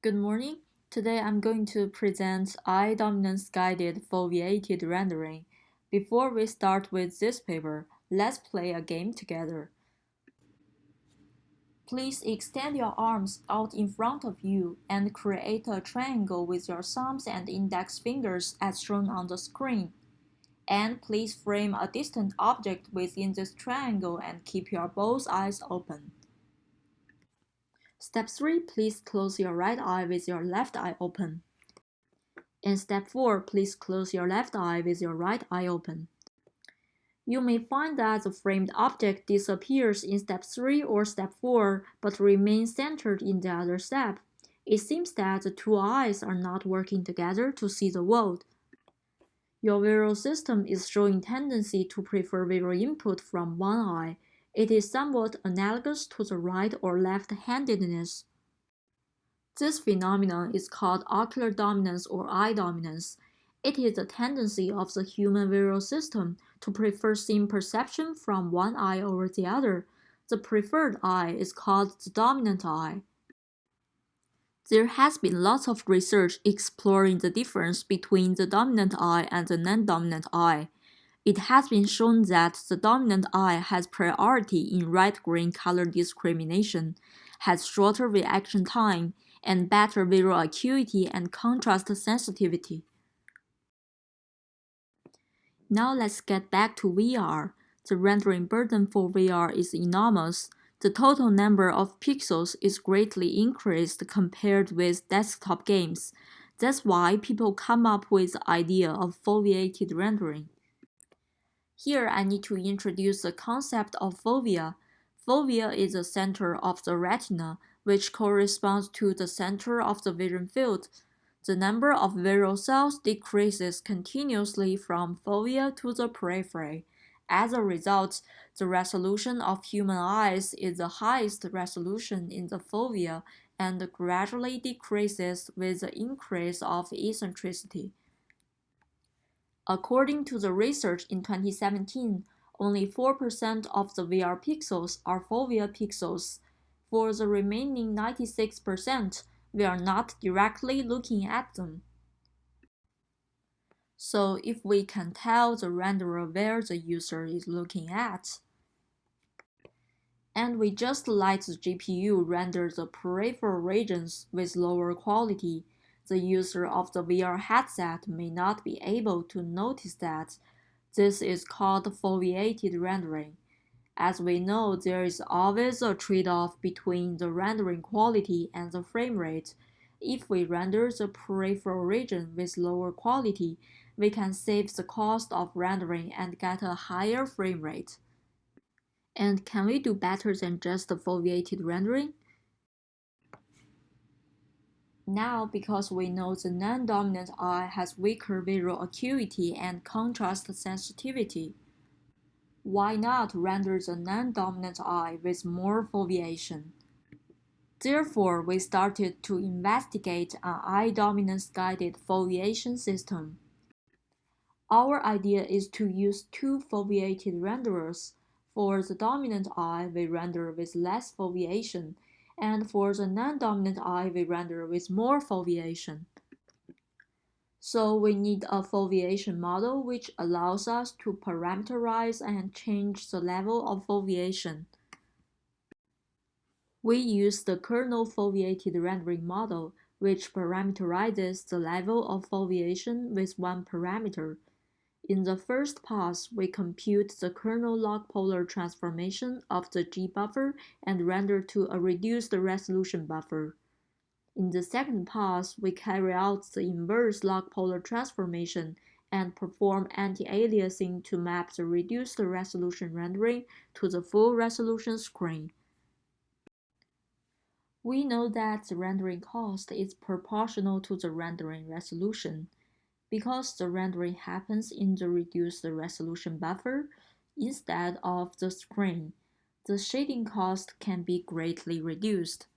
Good morning. Today I'm going to present eye dominance guided foveated rendering. Before we start with this paper, let's play a game together. Please extend your arms out in front of you and create a triangle with your thumbs and index fingers as shown on the screen. And please frame a distant object within this triangle and keep your both eyes open. Step 3. Please close your right eye with your left eye open. In step 4, please close your left eye with your right eye open. You may find that the framed object disappears in step 3 or step 4 but remains centered in the other step. It seems that the two eyes are not working together to see the world. Your visual system is showing tendency to prefer visual input from one eye. It is somewhat analogous to the right or left-handedness. This phenomenon is called ocular dominance or eye dominance. It is a tendency of the human visual system to prefer seeing perception from one eye over the other. The preferred eye is called the dominant eye. There has been lots of research exploring the difference between the dominant eye and the non-dominant eye. It has been shown that the dominant eye has priority in red-green color discrimination, has shorter reaction time, and better visual acuity and contrast sensitivity. Now let's get back to VR. The rendering burden for VR is enormous. The total number of pixels is greatly increased compared with desktop games. That's why people come up with the idea of foveated rendering. Here I need to introduce the concept of fovea. Fovea is the center of the retina, which corresponds to the center of the vision field. The number of visual cells decreases continuously from fovea to the periphery. As a result, the resolution of human eyes is the highest resolution in the fovea and gradually decreases with the increase of eccentricity. According to the research in 2017, only 4% of the VR pixels are fovea pixels. For the remaining 96%, we are not directly looking at them. So if we can tell the renderer where the user is looking at, and we just let the GPU render the peripheral regions with lower quality, the user of the VR headset may not be able to notice that. This is called foveated rendering. As we know, there is always a trade-off between the rendering quality and the frame rate. If we render the peripheral region with lower quality, we can save the cost of rendering and get a higher frame rate. And can we do better than just the foveated rendering? Now, because we know the non-dominant eye has weaker visual acuity and contrast sensitivity, why not render the non-dominant eye with more foveation? Therefore, we started to investigate an eye dominance guided foveation system. Our idea is to use two foveated renderers. For the dominant eye, we render with less foveation, and for the non-dominant eye, we render with more foveation. So we need a foveation model which allows us to parameterize and change the level of foveation. We use the Kernel foveated rendering model, which parameterizes the level of foveation with one parameter. In the first pass, we compute the kernel log polar transformation of the G buffer and render to a reduced resolution buffer. In the second pass, we carry out the inverse log polar transformation and perform anti-aliasing to map the reduced resolution rendering to the full resolution screen. We know that the rendering cost is proportional to the rendering resolution. Because the rendering happens in the reduced resolution buffer instead of the screen, the shading cost can be greatly reduced.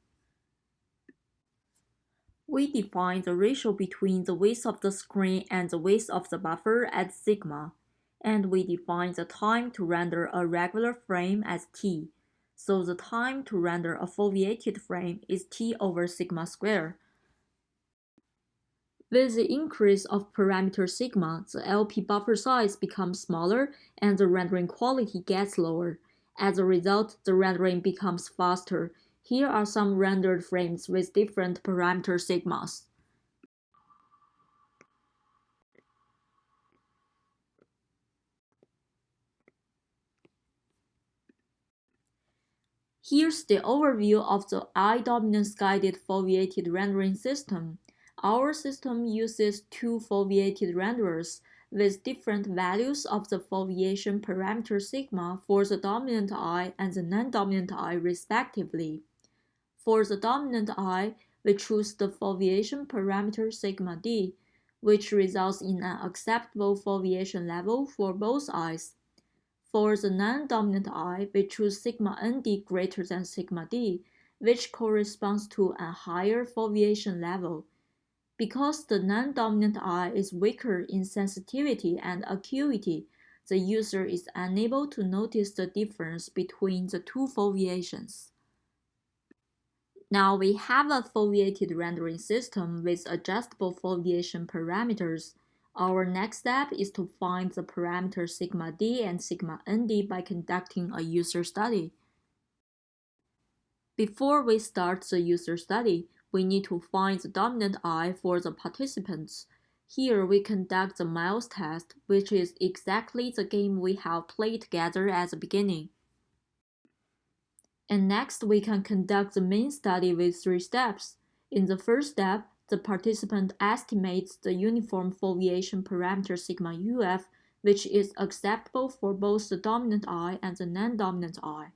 We define the ratio between the width of the screen and the width of the buffer as sigma, and we define the time to render a regular frame as t, so the time to render a foveated frame is t over sigma squared. With the increase of parameter sigma, the LP buffer size becomes smaller and the rendering quality gets lower. As a result, the rendering becomes faster. Here are some rendered frames with different parameter sigmas. Here's the overview of the I-dominance guided foveated rendering system. Our system uses two foveated renderers with different values of the foveation parameter sigma for the dominant eye and the non-dominant eye respectively. For the dominant eye, we choose the foveation parameter sigma d, which results in an acceptable foveation level for both eyes. For the non-dominant eye, we choose sigma nd greater than sigma d, which corresponds to a higher foveation level. Because the non-dominant eye is weaker in sensitivity and acuity, the user is unable to notice the difference between the two foveations. Now we have a foveated rendering system with adjustable foveation parameters. Our next step is to find the parameter sigma d and sigma nd by conducting a user study. Before we start the user study, we need to find the dominant eye for the participants. Here we conduct the mouse test, which is exactly the game we have played together at the beginning. And next, we can conduct the main study with 3 steps. In the first step, the participant estimates the uniform foveation parameter sigma UF, which is acceptable for both the dominant eye and the non-dominant eye.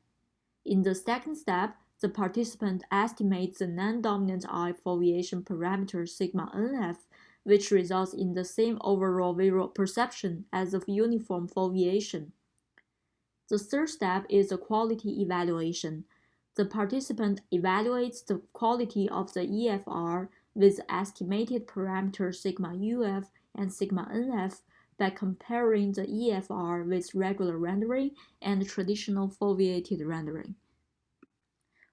In the second step, the participant estimates the non-dominant eye foveation parameter sigma NF, which results in the same overall visual perception as the uniform foveation. The third step is the quality evaluation. The participant evaluates the quality of the EFR with estimated parameters sigma UF and sigma NF by comparing the EFR with regular rendering and traditional foveated rendering.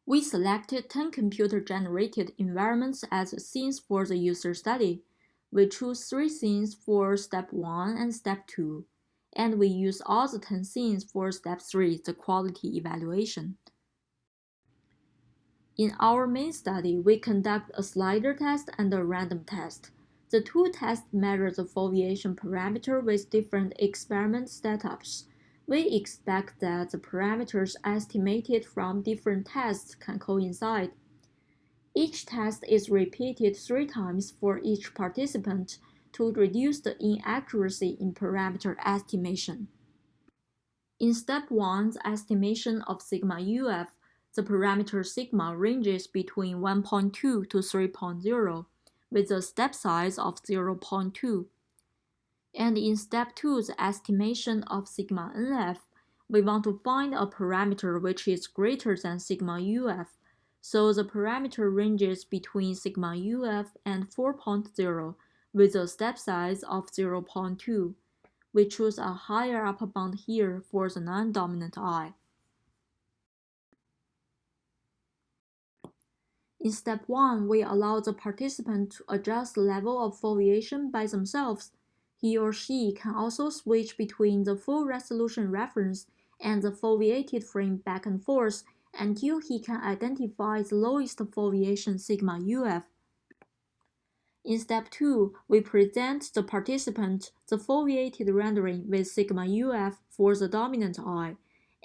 We selected 10 computer-generated environments as scenes for the user study. We choose 3 scenes for Step 1 and Step 2. And we use all the 10 scenes for Step 3, the quality evaluation. In our main study, we conduct a slider test and a random test. The 2 tests measure the foveation parameter with different experiment setups. We expect that the parameters estimated from different tests can coincide. Each test is repeated 3 times for each participant to reduce the inaccuracy in parameter estimation. In Step 1, the estimation of sigma UF, the parameter sigma ranges between 1.2 to 3.0, with a step size of 0.2. And in Step 2, the estimation of sigma NF, we want to find a parameter which is greater than sigma UF, so the parameter ranges between sigma UF and 4.0, with a step size of 0.2. We choose a higher upper bound here for the non-dominant eye. In Step 1, we allow the participant to adjust the level of foveation by themselves. He or she can also switch between the full resolution reference and the foveated frame back and forth until he can identify the lowest foveation sigma UF. In Step 2, we present the participant the foveated rendering with sigma UF for the dominant eye,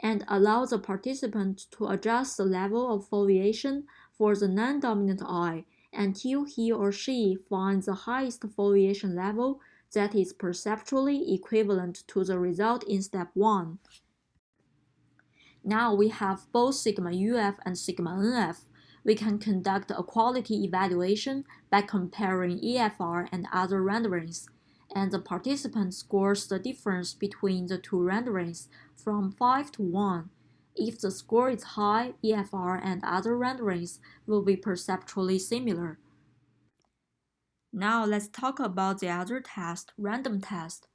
and allow the participant to adjust the level of foveation for the non-dominant eye until he or she finds the highest foveation level that is perceptually equivalent to the result in Step 1. Now we have both sigma UF and sigma NF. We can conduct a quality evaluation by comparing EFR and other renderings, and the participant scores the difference between the 2 renderings from 5 to 1. If the score is high, EFR and other renderings will be perceptually similar. Now let's talk about the other test, random test.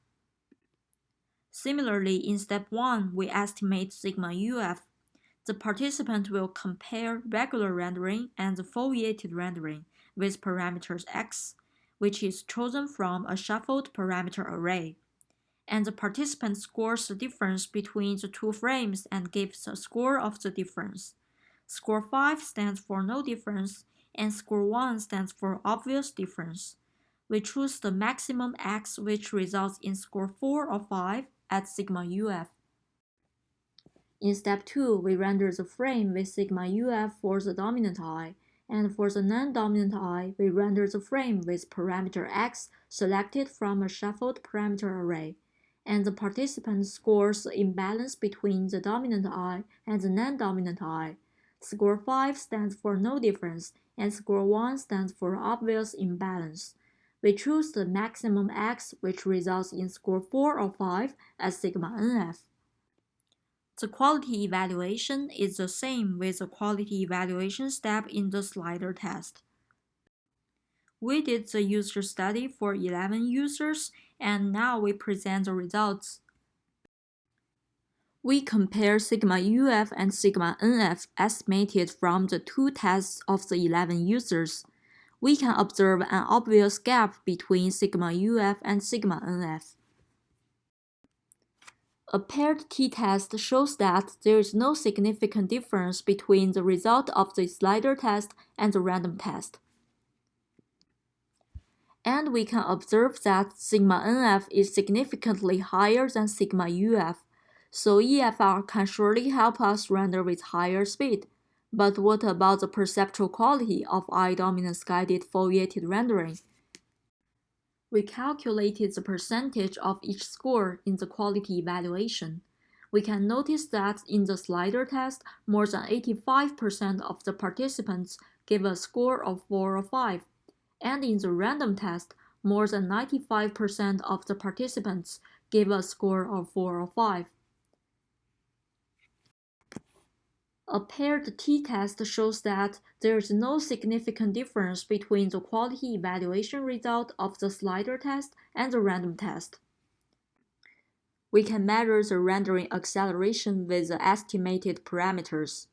Similarly, in Step 1, we estimate sigma UF. The participant will compare regular rendering and the foveated rendering with parameters x. which is chosen from a shuffled parameter array. And the participant scores the difference between the two frames and gives a score of the difference. Score 5 stands for no difference, and score 1 stands for obvious difference. We choose the maximum x, which results in score 4 or 5 at sigma UF. In step 2, we render the frame with sigma UF for the dominant eye, and for the non-dominant eye, we render the frame with parameter x selected from a shuffled parameter array, and the participant scores the imbalance between the dominant eye and the non-dominant eye. Score 5 stands for no difference, and score 1 stands for obvious imbalance. We choose the maximum x, which results in score 4 or 5 as sigma NF. The quality evaluation is the same with the quality evaluation step in the slider test. We did the user study for 11 users, and now we present the results. We compare sigma UF and sigma NF estimated from the two tests of the 11 users. We can observe an obvious gap between sigma UF and sigma NF. A paired t-test shows that there is no significant difference between the result of the slider test and the random test. And we can observe that sigma NF is significantly higher than sigma UF, so EFR can surely help us render with higher speed. But what about the perceptual quality of eye dominance guided foveated rendering? We calculated the percentage of each score in the quality evaluation. We can notice that in the slider test, more than 85% of the participants gave a score of 4 or 5, and in the random test, more than 95% of the participants gave a score of 4 or 5. A paired t-test shows that there is no significant difference between the quality evaluation result of the slider test and the random test. We can measure the rendering acceleration with the estimated parameters.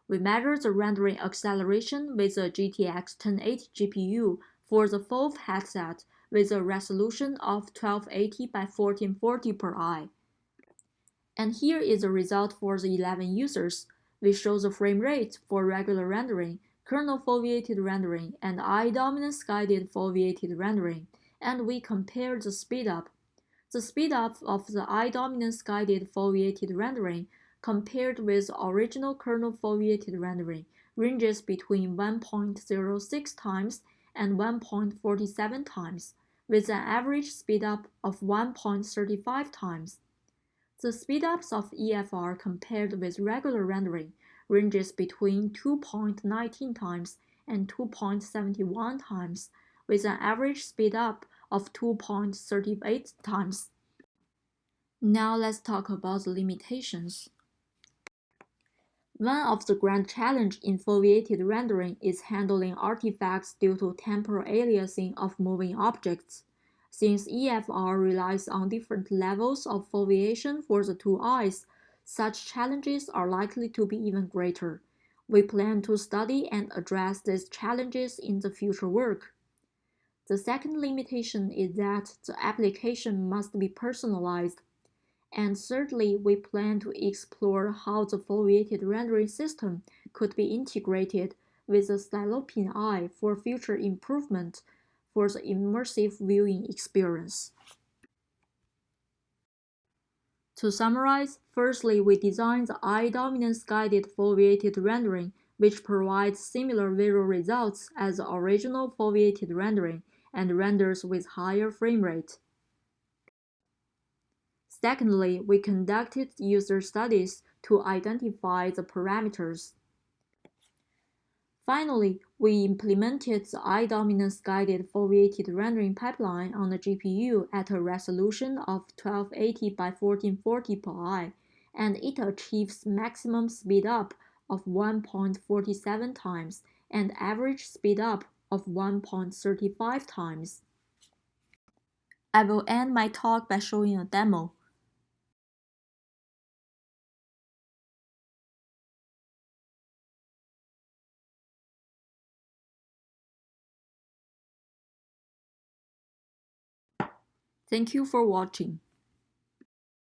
We measure the rendering acceleration with a GTX 1080 GPU for the Fove headset with a resolution of 1280 by 1440 per eye. And here is the result for the 11 users. We show the frame rate for regular rendering, kernel foveated rendering, and eye dominance guided foveated rendering, and we compare the speedup. The speedup of the eye dominance guided foveated rendering compared with original kernel foveated rendering ranges between 1.06 times and 1.47 times, with an average speedup of 1.35 times. The speedups of EFR compared with regular rendering ranges between 2.19 times and 2.71 times, with an average speedup of 2.38 times. Now let's talk about the limitations. One of the grand challenges in foveated rendering is handling artifacts due to temporal aliasing of moving objects. Since EFR relies on different levels of foveation for the two eyes, such challenges are likely to be even greater. We plan to study and address these challenges in the future work. The second limitation is that the application must be personalized. And thirdly, we plan to explore how the foveated rendering system could be integrated with the stylopene eye for future improvement for the immersive viewing experience. To summarize, firstly, we designed the eye dominance guided foveated rendering, which provides similar visual results as the original foveated rendering and renders with higher frame rate. Secondly, we conducted user studies to identify the parameters. Finally, we implemented the eye dominance guided foveated rendering pipeline on the GPU at a resolution of 1280 by 1440 per eye, and it achieves maximum speedup of 1.47 times and average speedup of 1.35 times. I will end my talk by showing a demo. Thank you for watching.